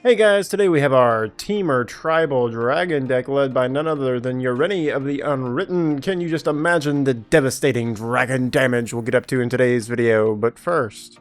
Hey guys, today we have our Teamer Tribal Dragon deck led by none other than Ureni of the Unwritten. Can you just imagine the devastating dragon damage we'll get up to in today's video? But first,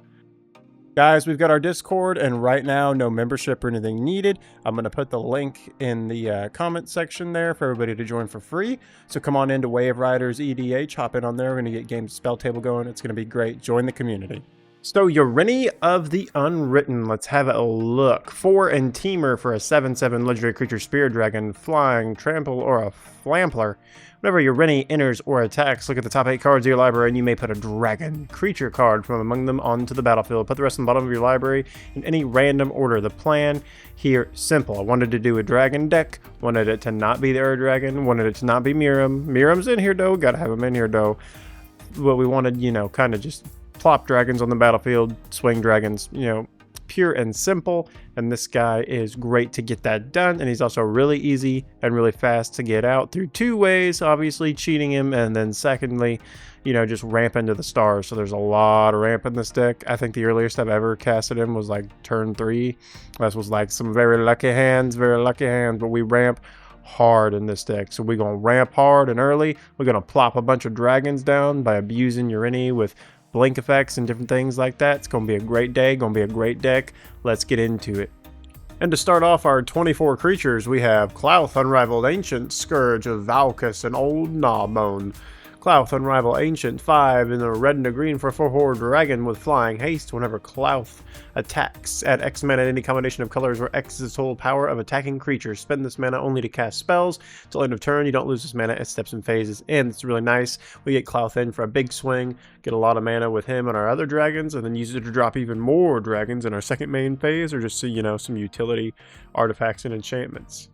guys, we've got our Discord, and right now, no membership or anything needed. I'm going to put the link in the comment section there for everybody to join for free. So come on into Wave Riders EDH, hop in on there. We're going to get Game Spell Table going. It's going to be great. Join the community. So Ureni of the Unwritten, let's have a look. 4 and Teamer for a 7/7 legendary creature Spear Dragon, Flying, Trample, or a Flampler. Whenever Ureni enters or attacks, look at the top 8 cards of your library and you may put a dragon creature card from among them onto the battlefield. Put the rest on the bottom of your library in any random order. The plan here, simple. I wanted to do a dragon deck, wanted it to not be the Ur Dragon, wanted it to not be Miram. Miram's in here though, gotta have him in here though. But we wanted, kind of just plop dragons on the battlefield, swing dragons, pure and simple. And this guy is great to get that done. And he's also really easy and really fast to get out through 2 ways, obviously cheating him. And then secondly, just ramp into the stars. So there's a lot of ramp in this deck. I think the earliest I've ever casted him was like turn 3. That was like some very lucky hands, but we ramp hard in this deck. So we're going to ramp hard and early. We're going to plop a bunch of dragons down by abusing Ureni with blink effects and different things like that. It's going to be a great day, going to be a great deck. Let's get into it. And to start off our 24 creatures, we have Clouth, Unrivaled Ancient, Scourge of Valkus, and Old Gnawbone. Clouth, Unrivaled Ancient, 5 in the red and a green for a 4/4 dragon with flying haste. Whenever Clouth attacks, add X mana in any combination of colors where X is the total power of attacking creatures. Spend this mana only to cast spells. Till end of turn, you don't lose this mana. It steps in phases, and it's really nice. We get Clouth in for a big swing, get a lot of mana with him and our other dragons, and then use it to drop even more dragons in our second main phase, or just so some utility artifacts and enchantments.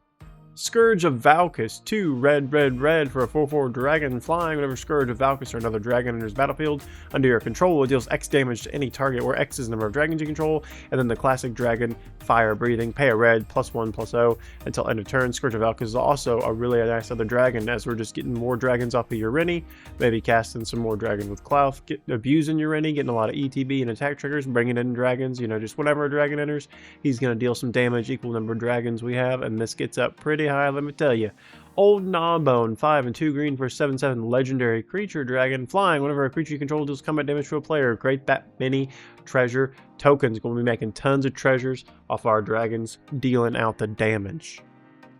Scourge of Valkus, 2 red for a 4/4 dragon flying. Whenever Scourge of Valkus or another dragon enters battlefield under your control, it deals X damage to any target where X is the number of dragons you control. And then the classic dragon, fire breathing, pay a red, +1/+0 until end of turn. Scourge of Valkus is also a really nice other dragon, as we're just getting more dragons off of Ureni, maybe casting some more dragon with Clouth, abusing Ureni, getting a lot of ETB and attack triggers, bringing in dragons. Just whenever a dragon enters, he's going to deal some damage, equal number of dragons we have, and this gets up pretty high, let me tell you. Old Gnawbone, 5 and 2 green for a 7/7 legendary creature dragon, flying. Whenever a creature you control deals combat damage to a player, create that many treasure tokens. Going to be making tons of treasures off our dragons, dealing out the damage.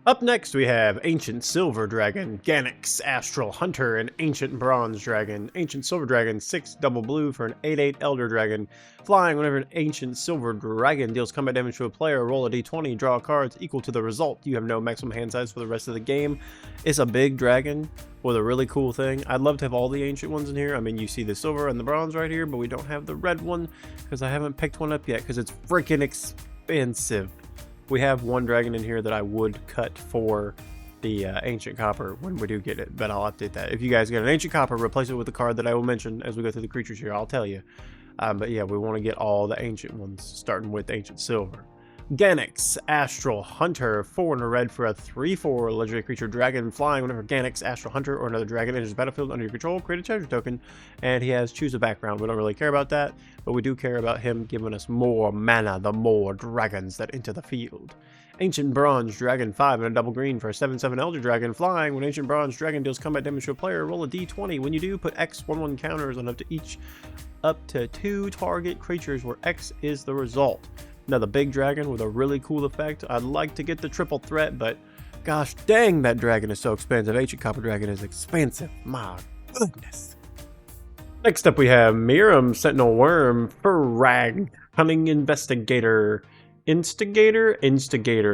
Up next, we have Ancient Silver Dragon, Ganyx, Astral Hunter, and Ancient Bronze Dragon. Ancient Silver Dragon, 6 double blue for an 8/8 Elder Dragon. Flying, whenever an Ancient Silver Dragon deals combat damage to a player, roll a d20, draw cards equal to the result. You have no maximum hand size for the rest of the game. It's a big dragon with a really cool thing. I'd love to have all the ancient ones in here. I mean, you see the silver and the bronze right here, but we don't have the red one because I haven't picked one up yet because it's freaking expensive. We have one dragon in here that I would cut for the Ancient Copper when we do get it, but I'll update that. If you guys get an Ancient Copper, replace it with the card that I will mention as we go through the creatures here, I'll tell you. But yeah, we want to get all the ancient ones, starting with Ancient Silver. Ganyx, Astral Hunter, 4 and a red for a 3/4 legendary creature dragon, flying. Whenever Ganyx, Astral Hunter, or another dragon enters the battlefield under your control, create a treasure token, and he has choose a background. We don't really care about that, but we do care about him giving us more mana the more dragons that enter the field. Ancient Bronze Dragon, 5 and a double green for a 7/7 Elder Dragon, flying. When Ancient Bronze Dragon deals combat damage to a player, roll a d20. When you do, put X/1/1 counters on up to 2 target creatures where X is the result. Another big dragon with a really cool effect. I'd like to get the triple threat, but gosh dang, that dragon is so expensive. Ancient Copper Dragon is expensive. My goodness. Next up, we have Miram, Sentinel Worm, Farag, Cunning Investigator. Instigator.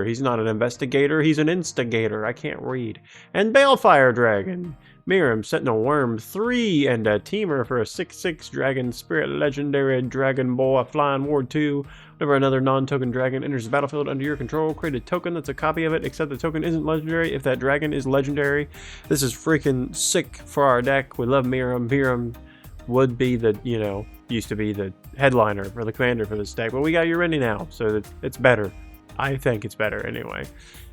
He's not an investigator, he's an instigator. I can't read. And Balefire Dragon. Miram, Sentinel Worm, 3 and a Teamer for a 6/6 Dragon Spirit Legendary Dragon Boy, Flying Ward 2. Whenever another non-token dragon enters the battlefield under your control, create a token that's a copy of it, except the token isn't legendary if that dragon is legendary. This is freaking sick for our deck. We love Miram. Miram would be the, used to be the headliner or the commander for this deck, but we got Ureni now, so it's better. I think it's better anyway.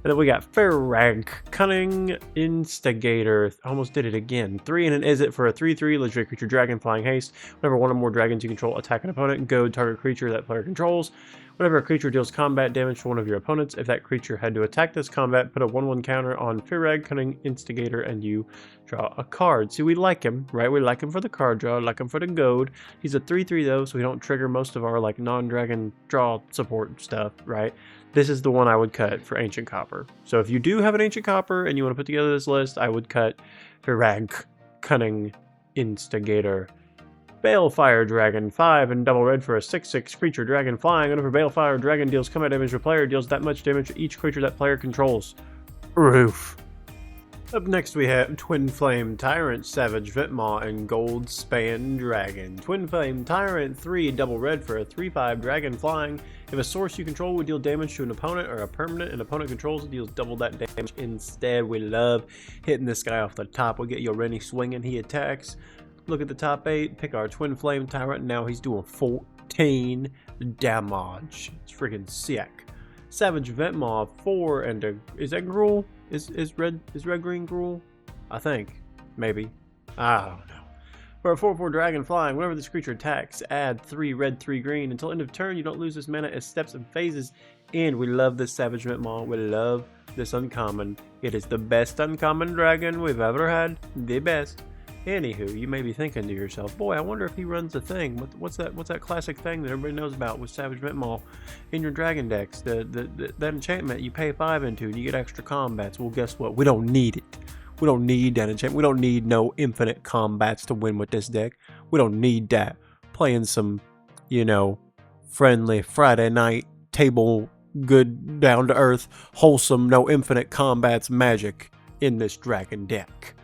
And then we got Fair Rank, Cunning Instigator. Almost did it again. 3 and an is it for a 3/3 legendary creature dragon flying haste. Whenever one or more dragons you control attack an opponent, goad target creature that player controls. Whenever a creature deals combat damage to one of your opponents, if that creature had to attack this combat, put a 1/1 counter on Fair Rank, Cunning Instigator, and you draw a card. See, we like him, right? We like him for the card draw, like him for the goad. He's a 3/3 though, so we don't trigger most of our like non-dragon draw support stuff, right? This is the one I would cut for Ancient Copper. So if you do have an Ancient Copper and you want to put together this list, I would cut Fair Rank, Cunning Instigator. Balefire Dragon, 5 and double red for a 6/6 creature dragon flying. Whenever Balefire Dragon deals combat damage to a player, deals that much damage to each creature that player controls. Roof. Up next we have Twin Flame Tyrant, Savage Ventmaw, and Gold Span Dragon. Twin Flame Tyrant, 3 double red for a 3/5 dragon flying. If a source you control would deal damage to an opponent or a permanent an opponent controls, it deals double that damage instead. We love hitting this guy off the top. We get Ureni swinging, he attacks. Look at the top 8, pick our Twin Flame Tyrant, now he's doing 14 damage. It's freaking sick. Savage Ventmaw, 4 and a, is that Gruul? Is red green Gruul? I think. Maybe. I don't know. For a 4/4 dragon flying, whenever this creature attacks, add 3 red, 3 green. Until end of turn, you don't lose this mana as steps and phases. And we love this Savage Ventmaw. We love this uncommon. It is the best uncommon dragon we've ever had. The best. Anywho, you may be thinking to yourself, boy, I wonder if he runs the thing. What's that classic thing that everybody knows about with Savage Ventmaw in your dragon decks? That enchantment you pay 5 into and you get extra combats. Well, guess what? We don't need it. We don't need that enchantment. We don't need no infinite combats to win with this deck. We don't need that. Playing some, you know, friendly Friday night table, good, down to earth, wholesome, no infinite combats magic in this dragon deck.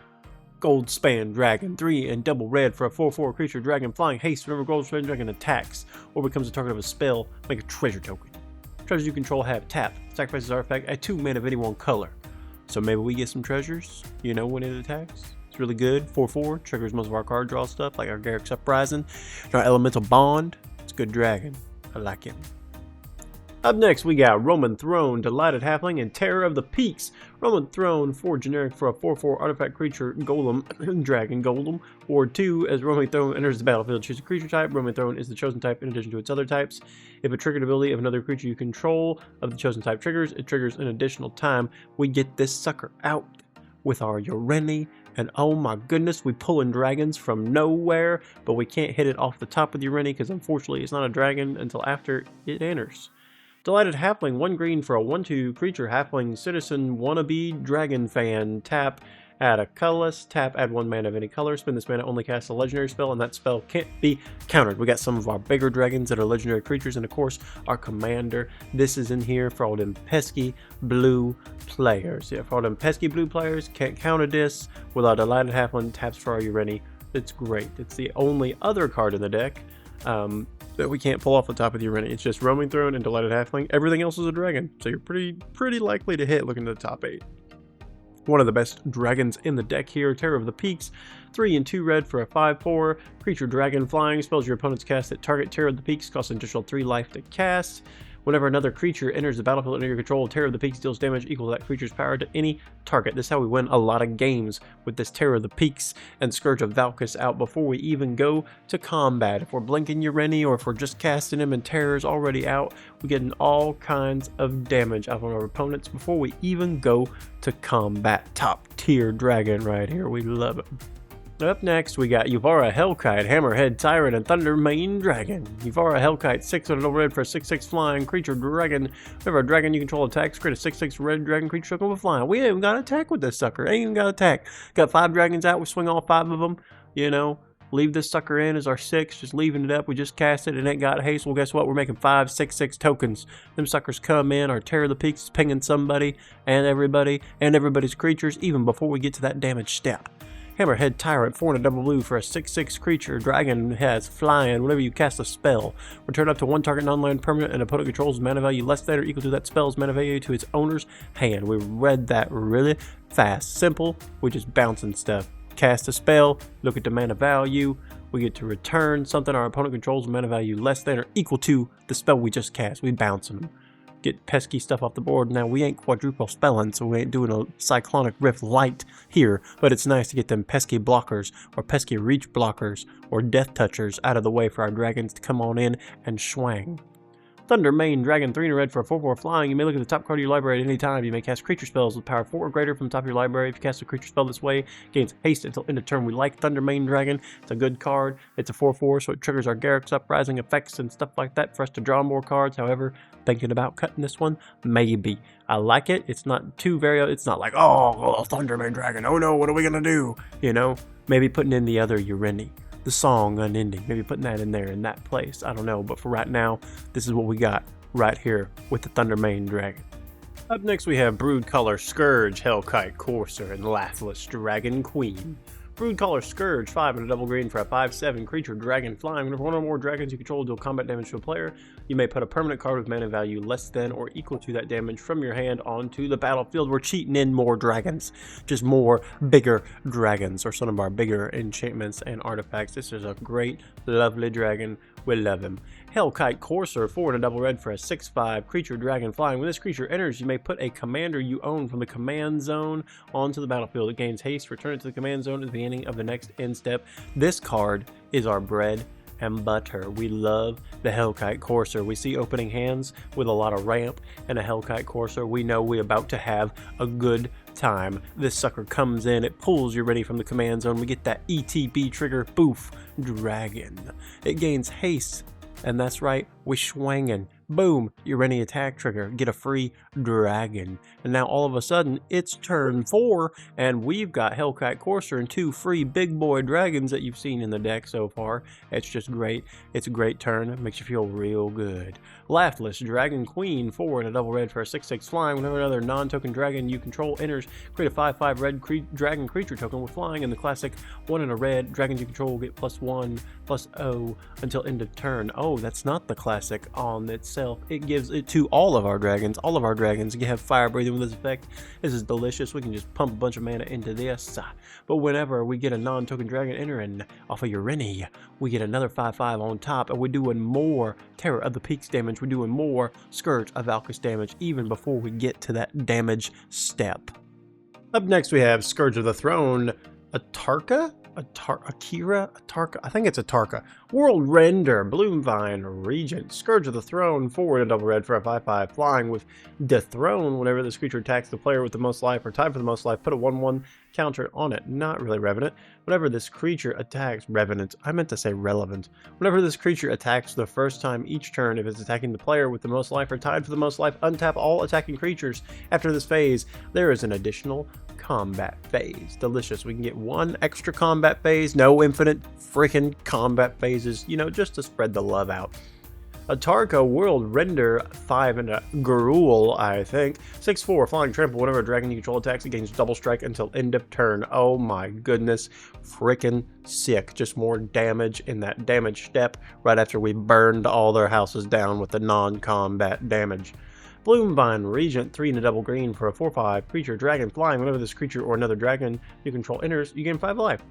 Gold Span Dragon, 3 and double red for a 4/4 creature dragon flying haste. Whenever Gold Span Dragon attacks or becomes a target of a spell, make a treasure token. Treasures you control have tap. Sacrifices artifact at 2 mana of any one color. So maybe we get some treasures, you know, when it attacks. It's really good. 4/4 triggers most of our card draw stuff, like our Garrick's Uprising, and our Elemental Bond. It's a good dragon. I like him. Up next, we got Roman Throne, Delighted Halfling, and Terror of the Peaks. Roman Throne, 4 generic for a 4/4 artifact creature, Golem, Dragon Golem, or 2, as Roman Throne enters the battlefield, choose a creature type. Roman Throne is the chosen type in addition to its other types. If a triggered ability of another creature you control of the chosen type triggers, it triggers an additional time. We get this sucker out with our Ureni, and oh my goodness, we pulling dragons from nowhere, but we can't hit it off the top with Ureni because unfortunately it's not a dragon until after it enters. Delighted Halfling, 1 green for a 1/2 creature halfling citizen wannabe dragon fan. Tap, add a colorless. Tap, add 1 mana of any color. Spend this mana, only cast a legendary spell, and that spell can't be countered. We got some of our bigger dragons that are legendary creatures, and of course, our commander. This is in here for all them pesky blue players. Yeah, for all them pesky blue players, can't counter this with our Delighted Halfling. Taps for our Ureni. It's great. It's the only other card in the deck that we can't pull off the top of the Ureni. It's just Roaming Throne and Delighted Halfling. Everything else is a dragon, so you're pretty likely to hit looking at the top 8. One of the best dragons in the deck here, Terror of the Peaks, 3 and 2 red for a 5/4 creature dragon flying. Spells your opponent's cast that target Terror of the Peaks cost an additional 3 life to cast. Whenever another creature enters the battlefield under your control, Terror of the Peaks deals damage equal to that creature's power to any target. This is how we win a lot of games with this Terror of the Peaks and Scourge of Valkus out before we even go to combat. If we're blinking Ureni or if we're just casting him and Terror's already out, we're getting all kinds of damage out of our opponents before we even go to combat. Top tier dragon right here. We love it. Up next, we got Yuvara Hellkite, Hammerhead Tyrant, and Thundermane Dragon. Yuvara Hellkite, 6 and a red for a 6/6 flying creature dragon. Whenever a dragon you control attacks, create a 6/6 red dragon creature token with flying. We ain't even got to attack with this sucker. Ain't even got to attack. Got 5 dragons out. We swing all 5 of them. You know, leave this sucker in as our 6. Just leaving it up. We just cast it and it got haste. Well, guess what? We're making 5 6/6 tokens. Them suckers come in. Our Terror of the Peaks is pinging somebody and everybody's creatures even before we get to that damage step. Hammerhead Tyrant, 4 and a double blue for a 6/6 creature. Dragon has flying. Whenever you cast a spell, return up to 1 target non-land permanent and opponent controls mana value less than or equal to that spell's mana value to its owner's hand. We read that really fast. Simple. We're just bouncing stuff. Cast a spell, look at the mana value. We get to return something our opponent controls mana value less than or equal to the spell we just cast. We bouncing them. get pesky stuff off the board. Now, we ain't quadruple spelling, so we ain't doing a Cyclonic Rift light here, but it's nice to get them pesky blockers or pesky reach blockers or death touchers out of the way for our dragons to come on in and swang. Thunder Mane Dragon, 3 in a red for a 4/4 flying. You may look at the top card of your library at any time. You may cast creature spells with power 4 or greater from the top of your library. If you cast a creature spell this way, gains haste until end of turn. We like Thunder Mane Dragon. It's a good card. It's a 4/4, so it triggers our Garruk's Uprising effects and stuff like that for us to draw more cards. However, thinking about cutting this one, maybe. I like it. It's not too it's not like, oh, Thunder Mane Dragon. Oh no, what are we gonna do? You know, maybe putting in the other Ureni. The song Unending, maybe putting that in there in that place. I don't know, but for right now, this is what we got right here with the Thunder Mane Dragon. Up next we have Broodcaller Scourge, Hellkite Courser, and Laughless Dragon Queen. Broodcaller Scourge, 5 and a double green for a 5/7 creature dragon flying. Whenever one or more dragons you control deal combat damage to a player, you may put a permanent card with mana value less than or equal to that damage from your hand onto the battlefield. We're cheating in more dragons, just more bigger dragons, or some of our bigger enchantments and artifacts. This is a great, lovely dragon. We love him. Hellkite Courser, 4 and a double red for a 6/5 creature dragon flying. When this creature enters, you may put a commander you own from the command zone onto the battlefield. It gains haste. Return it to the command zone at the beginning of the next end step. This card is our bread and butter. We love the Hellkite Courser. We see opening hands with a lot of ramp and a Hellkite Courser. We know we're about to have a good time. This sucker comes in, it pulls you ready from the command zone. We get that ETB trigger, boof, dragon. It gains haste, and that's right, we're swanging. Boom, Ureni attack trigger, get a free dragon. And now all of a sudden, it's turn 4, and we've got Hellkite Courser and 2 free big boy dragons that you've seen in the deck so far. It's just great. It's a great turn. It makes you feel real good. Laughless Dragon Queen, 4 and a double red for a 6/6 flying. Whenever another non-token dragon you control enters, create a 5/5 red dragon creature token with flying. In the classic 1 and a red, dragons you control will get +1/+0 until end of turn. Oh, that's not the classic on itself. It gives it to all of our dragons. All of our dragons have fire breathing with this effect. This is delicious. We can just pump a bunch of mana into this. But whenever we get a non-token dragon entering off of Ureni, we get another 5/5 on top, and we're doing more Terror of the Peaks damage. We're doing more Scourge of Valkus damage even before we get to that damage step. Up next we have Scourge of the Throne, Atarka? Akira? Atarka? I think it's Atarka. World Render, Bloomvine, Regent, Scourge of the Throne, 4 and a double red for a 5/5 flying with Dethrone. Whenever this creature attacks the player with the most life or tied for the most life, put a 1/1 counter on it. Not really Revenant. Whenever this creature attacks Revenant, I meant to say relevant. Whenever this creature attacks the first time each turn, if it's attacking the player with the most life or tied for the most life, untap all attacking creatures. After this phase, there is an additional combat phase. Delicious. We can get 1 extra combat phase, no infinite freaking combat phases, you know, just to spread the love out. Atarka World Render, 5 and a Gruul, I think. 6/4 flying trample. Whenever a dragon you control attacks, it gains double strike until end of turn. Oh my goodness, freaking sick. Just more damage in that damage step right after we burned all their houses down with the non-combat damage. Bloomvine Regent, 3 and a double green for a 4/5 creature dragon flying. Whenever this creature or another dragon you control enters, you gain 5 life.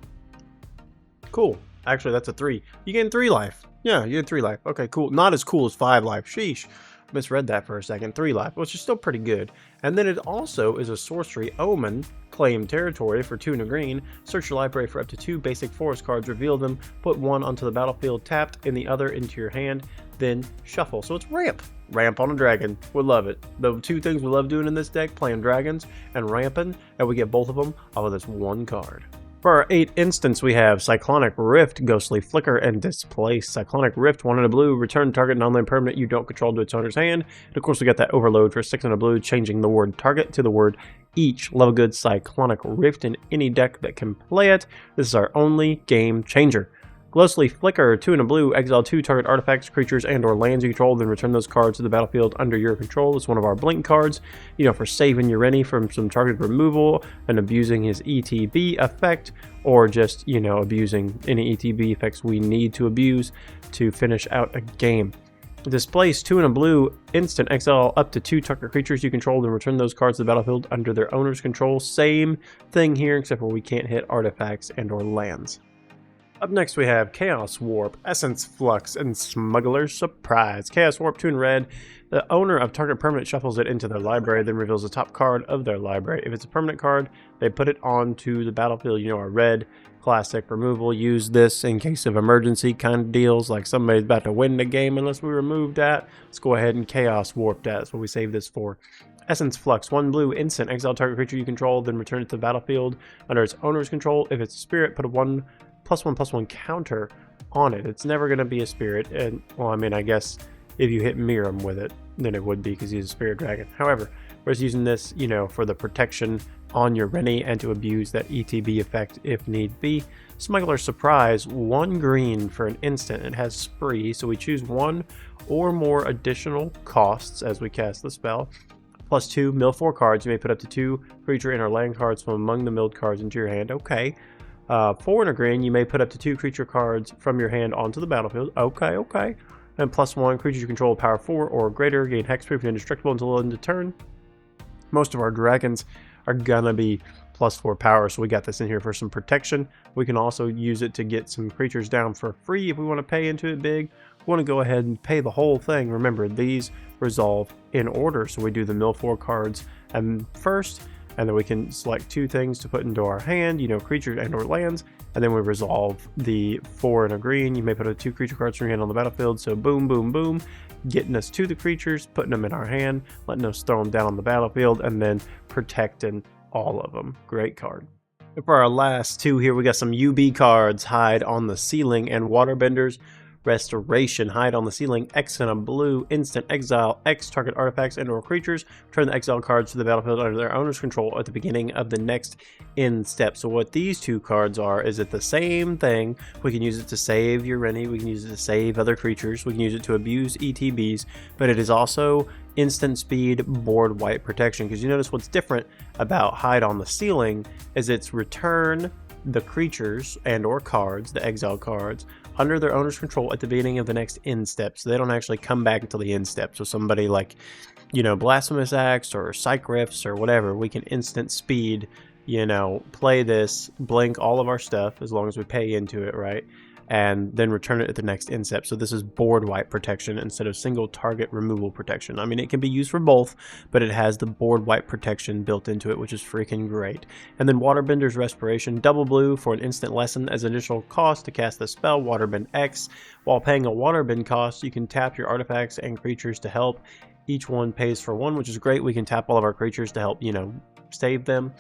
Cool. Actually, that's a 3. You gain 3 life. Yeah, you get 3 life. Okay, cool. Not as cool as 5 life. Sheesh. Misread that for a second. 3 life, which is still pretty good. And then it also is a sorcery Omen. Claim territory for 2 and a green. Search your library for up to 2 basic forest cards. Reveal them. Put 1 onto the battlefield tapped and the other into your hand. Then shuffle. So it's ramp. Ramp on a dragon. We love it. The 2 things we love doing in this deck, playing dragons and ramping, and we get both of them off of this 1 card. For our 8 instance, we have Cyclonic Rift, Ghostly Flicker, and Displace. Cyclonic Rift, 1 and a blue, return target non-land permanent you don't control to its owner's hand. And of course, we got that Overload for 6 and a blue, changing the word target to the word each. Love a good Cyclonic Rift in any deck that can play it. This is our only game changer. Ghostly Flicker, 2 and a blue, exile 2 target artifacts, creatures, and or lands you control, then return those cards to the battlefield under your control. It's one of our blink cards, you know, for saving Ureni from some target removal and abusing his ETB effect, or just, you know, abusing any ETB effects we need to abuse to finish out a game. Displace, 2 and a blue, instant exile up to 2 target creatures you control, then return those cards to the battlefield under their owner's control. Same thing here, except for we can't hit artifacts and or lands. Up next we have Chaos Warp, Essence Flux, and Smuggler's Surprise. Chaos Warp 2 in red. The owner of target permanent shuffles it into their library, then reveals the top card of their library. If it's a permanent card, they put it onto the battlefield. You know, our red classic removal. Use this in case of emergency kind of deals, like somebody's about to win the game unless we remove that. Let's go ahead and Chaos Warp that. That's what we save this for. Essence Flux, 1 blue, instant, exile target creature you control, then return it to the battlefield under its owner's control. If it's a spirit, put a 1/1/1 counter on it. It's never going to be a spirit, and well, I mean, I guess if you hit Miram with it, then it would be because he's a spirit dragon. However, we're just using this, you know, for the protection on Ureni and to abuse that ETB effect if need be. Smuggler's Surprise, 1 green for an instant. It has spree, so we choose 1 or more additional costs as we cast the spell. +2, mill 4 cards. You may put up to 2 creature and or land cards from among the milled cards into your hand. Okay. 4 and a green, you may put up to 2 creature cards from your hand onto the battlefield. Okay. And +1, creatures you control power 4 or greater, gain hexproof and indestructible until the end of turn. Most of our dragons are gonna be +4 power, so we got this in here for some protection. We can also use it to get some creatures down for free if we want to pay into it big. We want to go ahead and pay the whole thing. Remember, these resolve in order, so we do the mill 4 cards first, and then we can select 2 things to put into our hand, you know, creatures and or lands, and then we resolve the 4 and a green. You may put 2 creature cards from your hand on the battlefield, so boom, boom, boom, getting us to the creatures, putting them in our hand, letting us throw them down on the battlefield, and then protecting all of them. Great card. And for our last 2 here, we got some UB cards, Hide on the Ceiling and Waterbenders Restoration. Hide on the Ceiling, X and a blue, instant, exile X target artifacts and or creatures. Return the exile cards to the battlefield under their owner's control at the beginning of the next end step. So what these 2 cards are is it the same thing. We can use it to save Ureni, we can use it to save other creatures, we can use it to abuse ETBs, but it is also instant speed board wipe protection, because you notice what's different about Hide on the Ceiling is it's return the creatures and or cards, the exile cards, under their owner's control at the beginning of the next end step, so they don't actually come back until the end step. So somebody like, you know, Blasphemous Axe or Psych Rifts or whatever, we can instant speed, you know, play this, blink all of our stuff as long as we pay into it, right? And then return it at the next end step. So this is board wipe protection instead of single target removal protection. I mean, it can be used for both, but it has the board wipe protection built into it, which is freaking great. And then Waterbenders Respiration, double blue for an instant lesson as initial cost to cast the spell Waterbend X. While paying a Waterbend cost, you can tap your artifacts and creatures to help. Each one pays for 1, which is great. We can tap all of our creatures to help, you know, save them.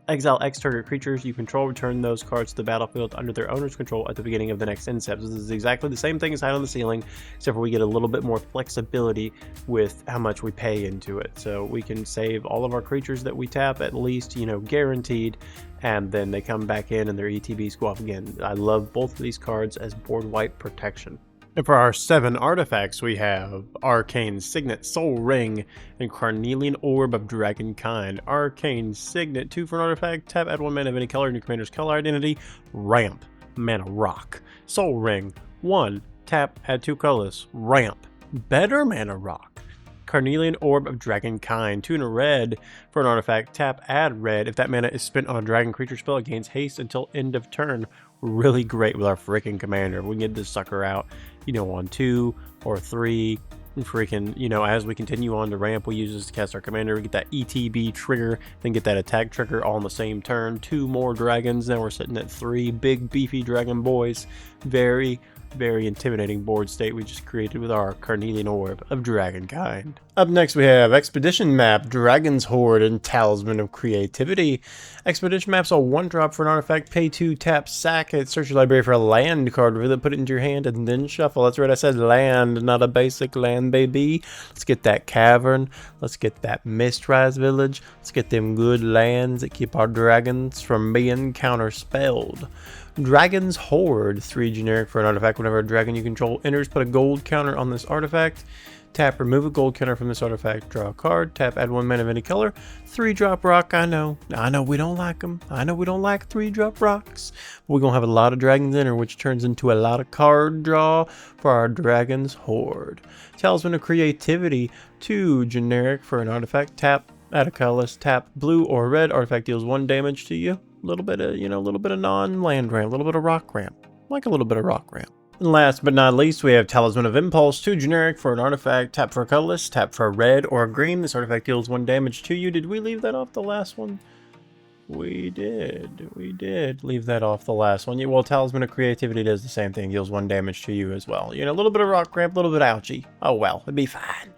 Exile X target creatures you control, return those cards to the battlefield under their owner's control at the beginning of the next end step. So this is exactly the same thing as Hide on the Ceiling, except for we get a little bit more flexibility with how much we pay into it. So we can save all of our creatures that we tap, at least, you know, guaranteed, and then they come back in and their ETBs go off again. I love both of these cards as board wipe protection. And for our 7 artifacts, we have Arcane Signet, Soul Ring, and Carnelian Orb of Dragonkind. Arcane Signet, 2 for an artifact, tap, add 1 mana of any color in your commander's color identity, ramp, mana rock. Soul Ring, 1, tap, add 2 colors, ramp, better mana rock. Carnelian Orb of Dragonkind, 2 in a red for an artifact, tap, add red. If that mana is spent on a dragon creature spell, it gains haste until end of turn. Really great with our freaking commander. We can get this sucker out, you know, on 2 or 3. Freaking, you know, as we continue on to ramp, we use this to cast our commander. We get that ETB trigger, then get that attack trigger all on the same turn. 2 more dragons. Now we're sitting at 3 big beefy dragon boys. Very intimidating board state we just created with our Carnelian Orb of Dragonkind. Up next we have Expedition Map, Dragon's Hoard, and Talisman of Creativity. Expedition Map's a 1-drop for an artifact, pay 2, tap, sack it, search your library for a land card with it, put it into your hand, and then shuffle. That's right, I said land, not a basic land, baby. Let's get that cavern, let's get that Mistrise Village, let's get them good lands that keep our dragons from being counterspelled. Dragon's Hoard, 3 generic for an artifact. Whenever a dragon you control enters, put a gold counter on this artifact. Tap, remove a gold counter from this artifact, draw a card. Tap, add 1 mana of any color. 3-drop rock, I know we don't like them. I know we don't like 3-drop rocks. We're going to have a lot of dragons in her, which turns into a lot of card draw for our Dragon's Hoard. Talisman of Creativity, 2 generic for an artifact. Tap, add a colorless. Tap, blue or red. Artifact deals 1 damage to you. A little bit of non-land ramp, a little bit of rock ramp. like a little bit of rock ramp. And last but not least, we have Talisman of Impulse, 2 generic for an artifact, tap for a colorless, tap for a red or a green. This artifact deals 1 damage to you. Did we leave that off the last one? We did leave that off the last one. Yeah, well, Talisman of Creativity does the same thing, deals 1 damage to you as well. You know, a little bit of rock ramp, a little bit of ouchie. Oh well, it'd be fine.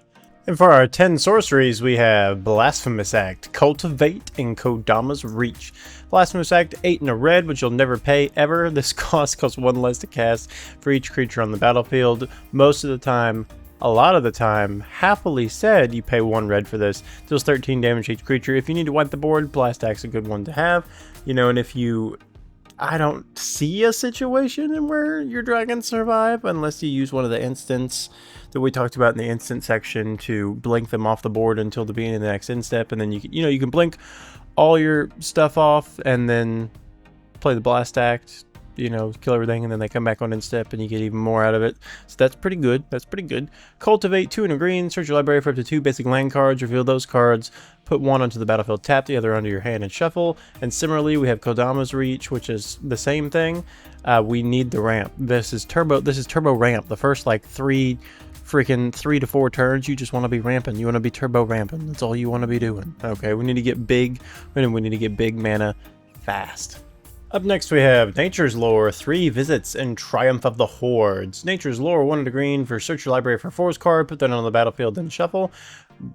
And for our 10 sorceries, we have Blasphemous Act, Cultivate, and Kodama's Reach. Blasphemous Act, 8 and a red, which you'll never pay ever. This costs 1 less to cast for each creature on the battlefield. Most of the time, a lot of the time, happily said, you pay 1 red for this. Deals 13 damage to each creature. If you need to wipe the board, Blast Act's a good one to have. You know, and if you... I don't see a situation in where your dragons survive unless you use one of the instants that we talked about in the instant section to blink them off the board until the beginning of the next end step, and then you can blink all your stuff off and then play the Blast Act, you know, kill everything, and then they come back on end step and you get even more out of it. So that's pretty good. That's pretty good. Cultivate, 2 and a green, search your library for up to 2 basic land cards, reveal those cards, put 1 onto the battlefield, tap the other under your hand and shuffle. And similarly, we have Kodama's Reach, which is the same thing. We need the ramp. This is turbo ramp. The first like 3 to 4 turns, you just want to be ramping. You want to be turbo ramping. That's all you want to be doing. Okay, we need to get big. We need to get big mana fast. Up next we have Nature's Lore, 3 visits, and Triumph of the Hordes. Nature's Lore, 1 and a green for search your library for force card, put that on the battlefield, then shuffle.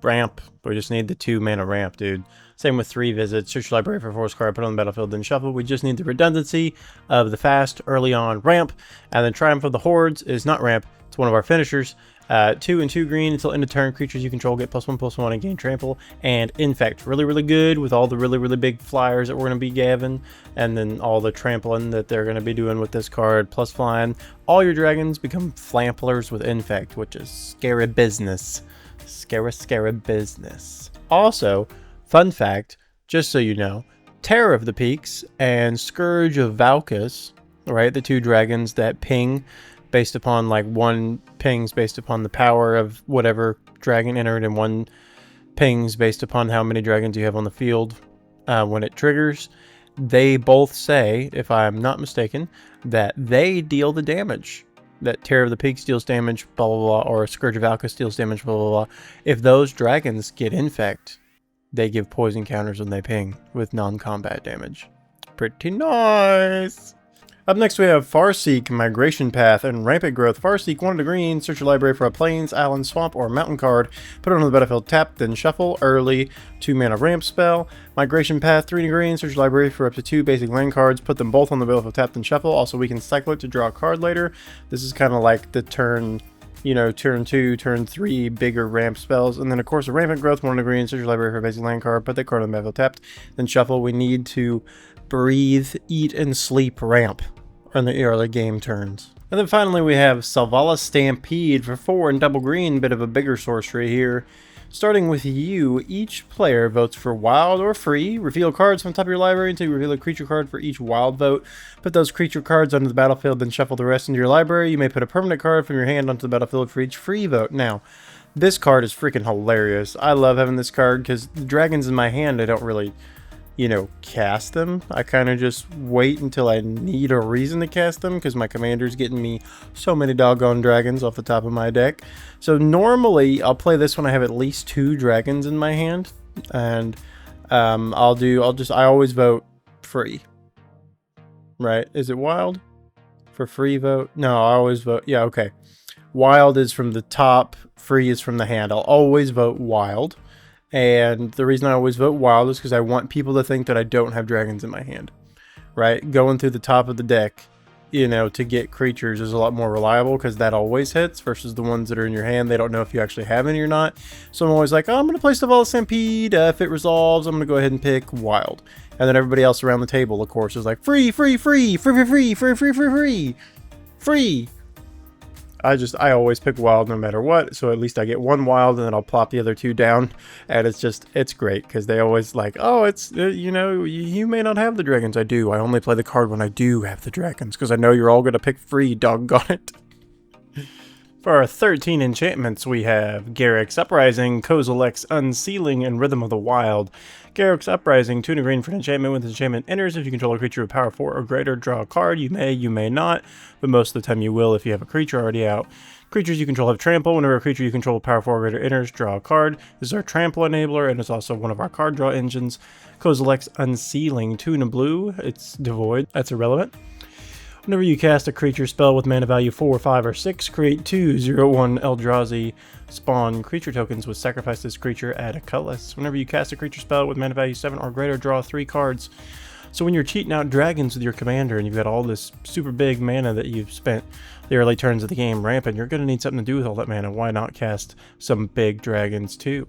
Ramp, we just need the 2 mana ramp, dude. Same with 3 visits, search your library for force card, put on the battlefield, then shuffle. We just need the redundancy of the fast, early on ramp. And then Triumph of the Hordes is not ramp, it's one of our finishers. 2 and 2 green until end of turn. Creatures you control get +1/+1 and gain trample and infect. Really good with all the really big flyers that we're going to be gavin, and then all the trampling that they're going to be doing with this card, plus flying. All your dragons become flamplers with infect, which is scary business. Scary business. Also, fun fact, just so you know, Terror of the Peaks and Scourge of Valkus, right, the 2 dragons that ping based upon, like, 1 pings based upon the power of whatever dragon entered, and 1 pings based upon how many dragons you have on the field when it triggers. They both say, if I'm not mistaken, that they deal the damage. That Terror of the Peaks deals damage, blah, blah, blah, or Scourge of Valkus deals damage, blah, blah, blah. If those dragons get infect, they give poison counters when they ping with non-combat damage. Pretty nice! Up next we have Farseek, Migration Path, and Rampant Growth. Farseek, 1 and a green, search your library for a plains, island, swamp, or mountain card. Put it on the battlefield, tap, then shuffle. Early, 2 mana ramp spell. Migration Path, 3 and a green, search your library for up to 2 basic land cards. Put them both on the battlefield, tap, then shuffle. Also, we can cycle it to draw a card later. This is kind of like the turn, you know, turn 2, turn 3 bigger ramp spells. And then, of course, a Rampant Growth, 1 and a green, search your library for a basic land card. Put that card on the battlefield, tapped, then shuffle. We need to breathe, eat, and sleep ramp on the early game turns. And then finally we have Selvala Stampede for 4 and double green, bit of a bigger sorcery here. Starting with you, each player votes for wild or free. Reveal cards from the top of your library until you reveal a creature card for each wild vote. Put those creature cards onto the battlefield, then shuffle the rest into your library. You may put a permanent card from your hand onto the battlefield for each free vote. Now, this card is freaking hilarious. I love having this card because the dragons in my hand, I don't really, you know, cast them. I kind of just wait until I need a reason to cast them because my commander's getting me so many doggone dragons off the top of my deck. So normally I'll play this when I have at least 2 dragons in my hand, and I always vote free. Right? Is it wild? For free vote? No, I always vote. Yeah, okay. Wild is from the top, free is from the hand. I'll always vote wild. And the reason I always vote wild is because I want people to think that I don't have dragons in my hand, right? Going through the top of the deck, you know, to get creatures is a lot more reliable because that always hits versus the ones that are in your hand. They don't know if you actually have any or not. So I'm always like, oh, I'm going to play Selvala Stampede. If it resolves, I'm going to go ahead and pick wild. And then everybody else around the table, of course, is like, free. I always pick wild no matter what, so at least I get 1 wild and then I'll plop the other 2 down, and it's great because they always like, oh, it's, you know, you may not have the dragons. I do. I only play the card when I do have the dragons because I know you're all going to pick free, doggone it. For our 13 enchantments, we have Garruk's Uprising, Kozilek's Unsealing, and Rhythm of the Wild. Garruk's Uprising, 2 and a green for an enchantment. When this enchantment enters, if you control a creature with power 4 or greater, draw a card. You may not, but most of the time you will if you have a creature already out. Creatures you control have trample. Whenever a creature you control with power 4 or greater enters, draw a card. This is our trample enabler, and it's also one of our card draw engines. Kozilek's Unsealing, 2 and a blue. It's devoid. That's irrelevant. Whenever you cast a creature spell with mana value 4, 5, or 6, create 2/0/1 Eldrazi spawn creature tokens with sacrifice this creature, add a colorless. Whenever you cast a creature spell with mana value 7 or greater, draw 3 cards. So when you're cheating out dragons with your commander and you've got all this super big mana that you've spent the early turns of the game ramping, you're going to need something to do with all that mana. Why not cast some big dragons too?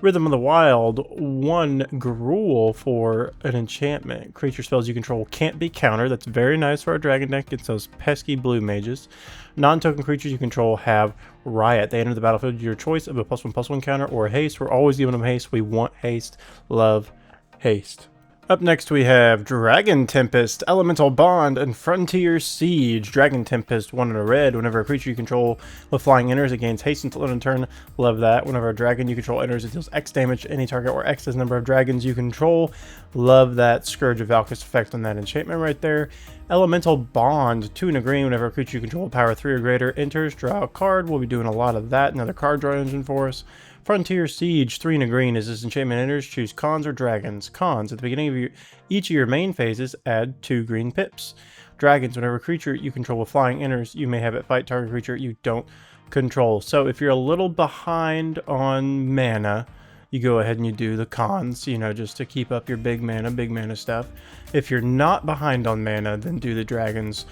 Rhythm of the Wild, 1 Gruel for an enchantment. Creature spells you control can't be countered. That's very nice for our dragon deck. It's those pesky blue mages. Non-token creatures you control have Riot. They enter the battlefield with your choice of a +1/+1 counter or haste. We're always giving them haste. We want haste. Love haste. Up next we have Dragon Tempest, Elemental Bond, and Frontier Siege. Dragon Tempest, 1 and a red. Whenever a creature you control with flying enters, it gains haste until end of turn. Love that. Whenever a dragon you control enters, it deals X damage to any target or X is number of dragons you control. Love that Scourge of Valkis effect on that enchantment right there. Elemental Bond, 2 and a green. Whenever a creature you control with power 3 or greater enters, draw a card. We'll be doing a lot of that. Another card draw engine for us. Frontier Siege, 3 and a green. As this enchantment enters, choose cons or dragons. Cons, at the beginning of each of your main phases, add 2 green pips. Dragons, whenever a creature you control with flying enters, you may have it fight target creature you don't control. So if you're a little behind on mana, you go ahead and you do the cons, you know, just to keep up your big mana stuff. If you're not behind on mana, then do the dragons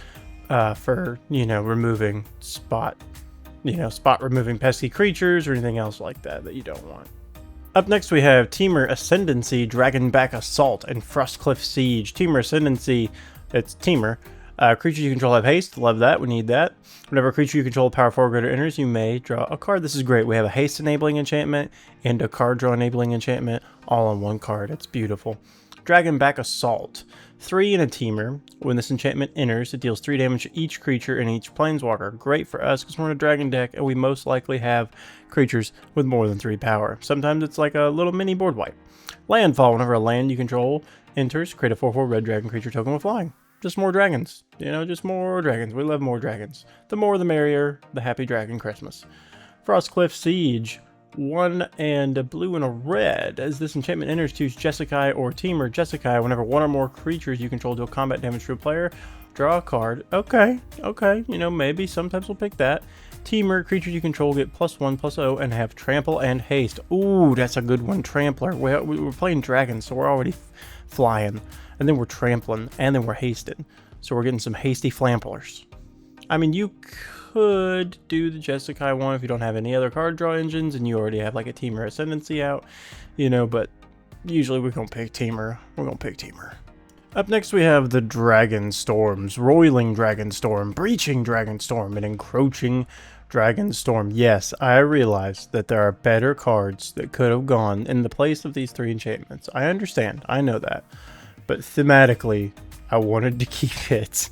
for, you know, removing spot removing pesky creatures or anything else like that you don't want. Up next we have Temur Ascendancy, Dragonback Assault, and Frostcliff Siege. Temur Ascendancy, it's Temur. Creatures you control have haste. Love that. We need that. Whenever a creature you control power 4 or greater enters, you may draw a card. This is great. We have a haste enabling enchantment and a card draw enabling enchantment all on one card. It's beautiful. Dragonback Assault, 3 and a Temur. When this enchantment enters, it deals 3 damage to each creature and each planeswalker. Great for us because we're in a dragon deck and we most likely have creatures with more than 3 power. Sometimes it's like a little mini board wipe. Landfall, whenever a land you control enters, create a 4/4 red dragon creature token with flying. Just more dragons. You know, just more dragons. We love more dragons. The more the merrier. The happy dragon Christmas. Frostcliff Siege, 1 and a blue and a red. As this enchantment enters, choose Jeskai or Temur Jeskai. Whenever 1 or more creatures you control deal combat damage to a player, draw a card. Okay, you know, maybe sometimes we'll pick that. Temur, creatures you control get +1/+0 and have trample and haste. Ooh, that's a good one. Trampler. We're playing dragons, so we're already flying, and then we're trampling, and then we're hasting. So we're getting some hasty flamplers. I mean, you could do the Jeskai one if you don't have any other card draw engines and you already have like a Temur Ascendancy out, you know, but usually we're going to pick Temur. We're going to pick Temur. Up next we have the Dragon Storms, Roiling Dragon Storm, Breaching Dragon Storm, and Encroaching Dragon Storm. Yes, I realize that there are better cards that could have gone in the place of these 3 enchantments. I understand, I know that, but thematically, I wanted to keep it.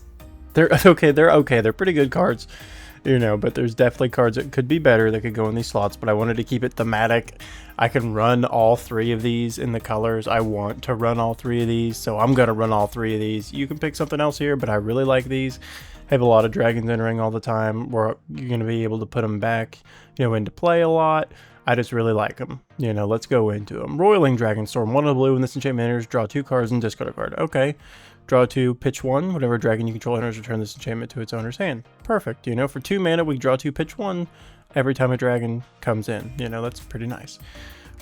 They're okay, they're pretty good cards, you know, but there's definitely cards that could be better that could go in these slots, but I wanted to keep it thematic. I can run all 3 of these in the colors I want to run all 3 of these, so I'm going to run all 3 of these. You can pick something else here, but I really like these. Have a lot of dragons entering all the time, where you're going to be able to put them back, you know, into play a lot. I just really like them. You know, let's go into them. Roiling Dragon Storm, 1 of the blue. When this enchantment enters, draw 2 cards and discard a card. Okay. Draw 2, pitch 1. Whenever a dragon you control enters, return this enchantment to its owner's hand. Perfect. You know, for 2 mana, we draw 2, pitch 1 every time a dragon comes in. You know, that's pretty nice.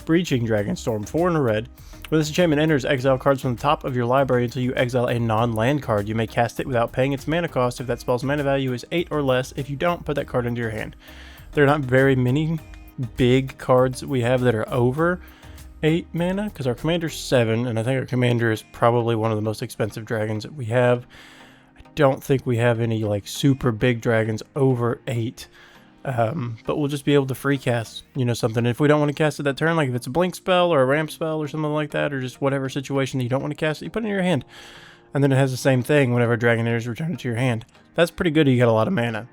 Breaching Dragon Storm, 4 and a red. When this enchantment enters, exile cards from the top of your library until you exile a non-land card. You may cast it without paying its mana cost if that spell's mana value is 8 or less. If you don't, put that card into your hand. There are not very many big cards that we have that are over 8 mana, because our commander's 7, and I think our commander is probably one of the most expensive dragons that we have. I don't think we have any like super big dragons over 8. But we'll just be able to free cast, you know, something. If we don't want to cast it that turn, like if it's a blink spell or a ramp spell or something like that, or just whatever situation that you don't want to cast it, you put it in your hand. And then it has the same thing whenever a dragon enters, return it to your hand. That's pretty good. You got a lot of mana.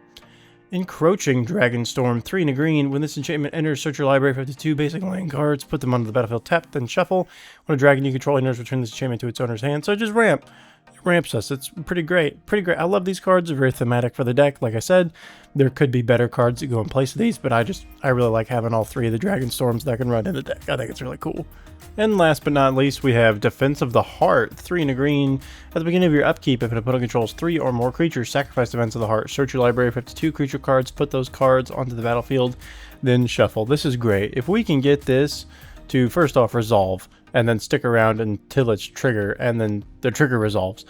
Encroaching Dragonstorm, 3 and a green. When this enchantment enters, search your library for 52 basic land cards, put them onto the battlefield tapped, then shuffle. When a dragon you control enters, return this enchantment to its owner's hand. So it just ramps us. It's pretty great. Pretty great. I love these cards. They're very thematic for the deck. Like I said, there could be better cards that go in place of these, but I really like having all 3 of the Dragonstorms that I can run in the deck. I think it's really cool. And last but not least, we have Defense of the Heart, 3 and a green. At the beginning of your upkeep, if an opponent controls 3 or more creatures, sacrifice Defense of the Heart. Search your library for 52 creature cards, put those cards onto the battlefield, then shuffle. This is great. If we can get this to, first off, resolve, and then stick around until it's trigger, and then the trigger resolves,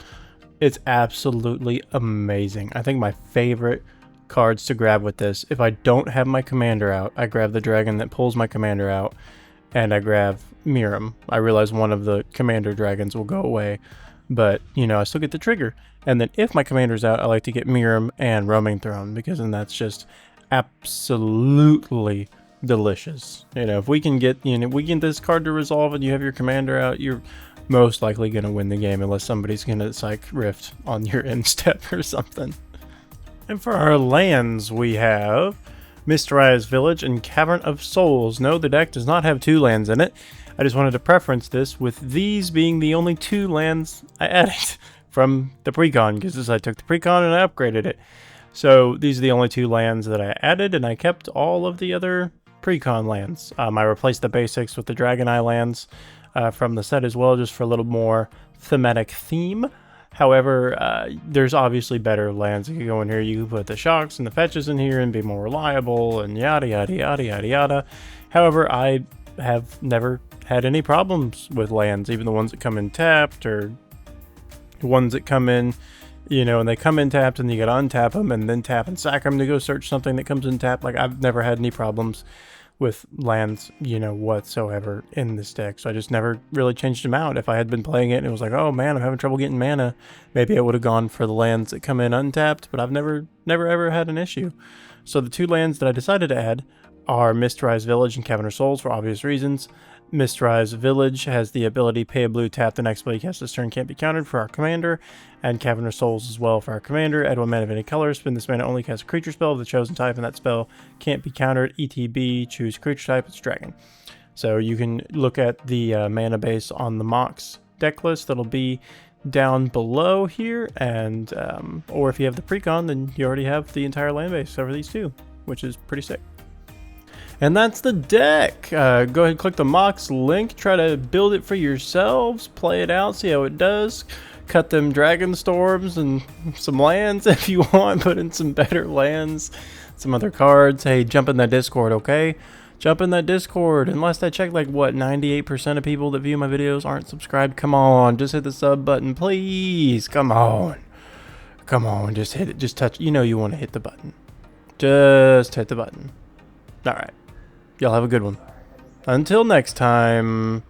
it's absolutely amazing. I think my favorite cards to grab with this, if I don't have my commander out, I grab the dragon that pulls my commander out, and I grab Miram. I realize one of the commander dragons will go away, but, you know, I still get the trigger. And then if my commander's out, I like to get Miram and Roaming Throne, because then that's just absolutely delicious. You know, if we can get, we get this card to resolve and you have your commander out, you're most likely going to win the game, unless somebody's going to Psych Rift on your end step or something. And for our lands, we have Mysterized Village and Cavern of Souls. No, the deck does not have 2 lands in it. I just wanted to preference this with these being the only 2 lands I added from the precon, because I took the precon and I upgraded it. So these are the only 2 lands that I added, and I kept all of the other precon lands. I replaced the basics with the Dragon Eye lands from the set as well, just for a little more thematic theme. However, there's obviously better lands that can go in here. You can put the shocks and the fetches in here and be more reliable and yada yada yada yada yada. However, I have never had any problems with lands, even the ones that come in tapped, or the ones that come in, and they come in tapped and you gotta untap them and then tap and sack them to go search something that comes in tapped. Like, I've never had any problems with lands, whatsoever in this deck. So I just never really changed them out. If I had been playing it and it was like, oh man, I'm having trouble getting mana, maybe I would have gone for the lands that come in untapped, but I've never ever had an issue. So the 2 lands that I decided to add are Mysterized Village and Cavern of Souls for obvious reasons. Mysterized Village has the ability pay a blue, tap the next spell you cast this turn can't be countered for our commander, and Cavern of Souls as well for our commander. Add 1 mana of any color, spend this mana only cast a creature spell of the chosen type, and that spell can't be countered. ETB, choose creature type, it's dragon. So you can look at the mana base on the Mox deck list that'll be down below here, and or if you have the precon, then you already have the entire land base over these 2, which is pretty sick. And that's the deck. Go ahead and click the Mox link. Try to build it for yourselves. Play it out. See how it does. Cut them dragon storms and some lands if you want. Put in some better lands. Some other cards. Hey, jump in that Discord, okay? Jump in that Discord. And last I checked, 98% of people that view my videos aren't subscribed. Come on. Just hit the sub button, please. Come on. Come on. Just hit it. Just touch. You want to hit the button. Just hit the button. All right. Y'all have a good one. Until next time.